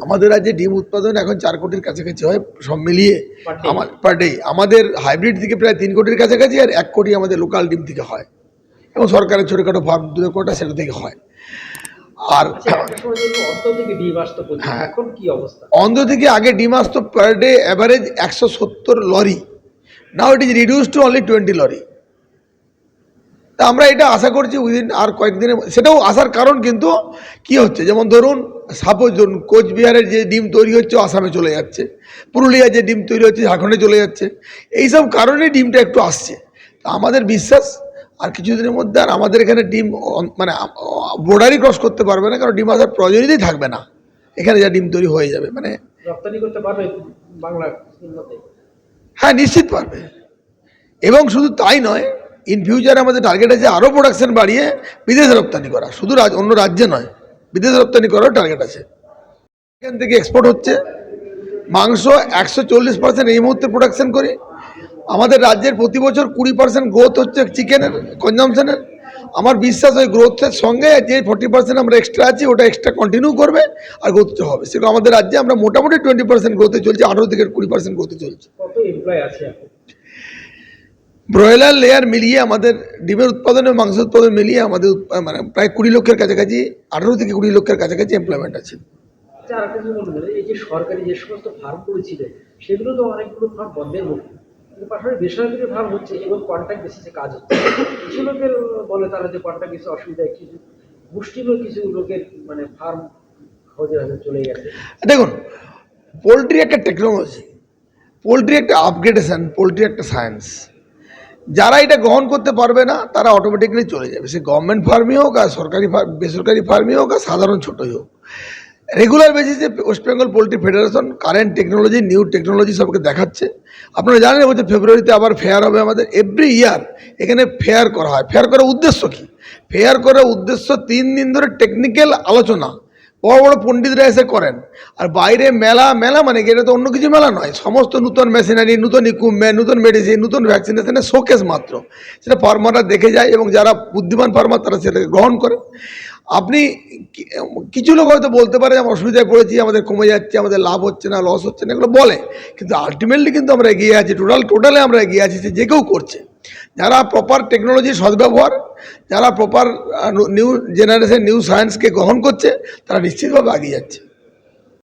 আমাদের রাজ্যে ডিম উৎপাদন এখন 4 কোটির কাছাকাছি হয় সব মিলিয়ে পার ডে। আমাদের হাইব্রিড থেকে প্রায় 3 কোটির কাছাকাছি, আর 1 কোটি আমাদের লোকাল ডিম থেকে হয়, এবং সরকারের ছোটোখাটো ফার্ম 2 কোটা সেটা থেকে হয়। আর হ্যাঁ, অন্ধ্র থেকে আগে ডিম আসতো per day average 170 calorie, now it is reduce to only 20 calorie. তা আমরা এটা আশা করছি উইদিন আর কয়েকদিনে, সেটাও আসার কারণ কিন্তু কি হচ্ছে, যেমন ধরুন সাপোজ ধরুন কোচবিহারের যে ডিম তৈরি হচ্ছে আসামে চলে যাচ্ছে, পুরুলিয়ায় যে ডিম তৈরি হচ্ছে ঝাড়খণ্ডে চলে যাচ্ছে, এইসব কারণে ডিমটা একটু আসছে। তা আমাদের বিশ্বাস আর কিছুদিনের মধ্যে আর আমাদের এখানে ডিম মানে বর্ডারই ক্রস করতে পারবে না, কারণ ডিম আসার প্রয়োজনই থাকবে না, এখানে যা ডিম তৈরি হয়ে যাবে। মানে রপ্তানি করতে পারবে বাংলা? হ্যাঁ, নিশ্চিত পারবে। এবং শুধু তাই নয়, ইন ফিউচার আমাদের টার্গেট আছে আরও প্রোডাকশন বাড়িয়ে বিদেশে রপ্তানি করা, শুধু অন্য রাজ্যে নয়, বিদেশে রপ্তানি করার টার্গেট আছে। এখান থেকে এক্সপোর্ট হচ্ছে মাংস 140% এই মুহূর্তে প্রোডাকশন করি। আমাদের রাজ্যের প্রতি বছর 20% গ্রোথ হচ্ছে চিকেনের কনজামশনের। আমার বিশ্বাস ওই গ্রোথের সঙ্গে যে 40% আমরা এক্সট্রা আছি ওটা এক্সট্রা কন্টিনিউ করবে আর গ্রোথটা হবে। সেরকম আমাদের রাজ্যে আমরা মোটামুটি 20% গ্রোথে চলছে, 18 থেকে 20% গ্রোথে চলছে। কত এমপ্লয় আছে? ব্রয়লার লেয়ার মিলিয়ে আমাদের ডিমের উৎপাদন এবং মাংস উৎপাদন মিলিয়ে আমাদের মানে প্রায় 20 লক্ষের কাছাকাছি, 18 থেকে 20 লক্ষের কাছাকাছি এমপ্লয়মেন্ট আছে। এই যে সরকারি যে সমস্ত ফার্মগুলো ছিল সেগুলো তো অনেকগুলো ফার্ম বন্ধের মুখে, পাশাপাশি বেসরকারি ফার্ম হচ্ছে এবং কন্ট্রাক্ট বেসিসে কাজ হচ্ছে। কিছু লোকের বলে তারা যে কন্ট্রাক্ট বেসিসে অসুবিধা, কিছু মুষ্টিমেয় কিছু লোকের মানে ফার্ম চলে গেছে। দেখুন, পোলট্রি একটা টেকনোলজি, পোলট্রি একটা আপগ্রেডেশন, পোলট্রি একটা সায়েন্স। যারা এটা গ্রহণ করতে পারবে না তারা অটোমেটিক্যালি চলে যাবে, সে গভর্নমেন্ট ফার্মই হোক আর সরকারি বেসরকারি ফার্মই হোক আর সাধারণ ছোটোই হোক। রেগুলার বেসিসে West Bengal poultry federation current technology, new technology সবকে দেখাচ্ছে। আপনারা জানেন এবছর ফেব্রুয়ারিতে আবার ফেয়ার হবে আমাদের। এভরি ইয়ার এখানে ফেয়ার করা হয়। ফেয়ার করার উদ্দেশ্য কী? ফেয়ার করার উদ্দেশ্য 3 দিন ধরে টেকনিক্যাল আলোচনা, বড় বড় পণ্ডিতরা এসে করেন। আর বাইরে মেলা, মেলা মানে কি, এটা তো অন্য কিছু মেলা নয়, সমস্ত নতুন মেশিনারি, নতুন ইকুইপমেন্ট, নতুন মেডিসিন, নতুন ভ্যাকসিনেশনের শোকেস মাত্র। সেটা ফার্মাররা দেখে যায় এবং যারা বুদ্ধিমান ফার্মার তারা সেটাকে গ্রহণ করে। আপনি কিছু লোক হয়তো বলতে পারে আমরা অসুবিধায় পড়েছি, আমাদের কমে যাচ্ছে, আমাদের লাভ হচ্ছে না, লস হচ্ছে না, এগুলো বলে, কিন্তু আলটিমেটলি কিন্তু আমরা এগিয়ে আছি, টোটালে আমরা এগিয়ে আছি, যে কেউ করছে। যারা প্রপার টেকনোলজির সদ্ব্যবহার, যারা প্রপার নিউ জেনারেশন, নিউ সায়েন্সকে গ্রহণ করছে, তারা নিশ্চিতভাবে এগিয়ে যাচ্ছে।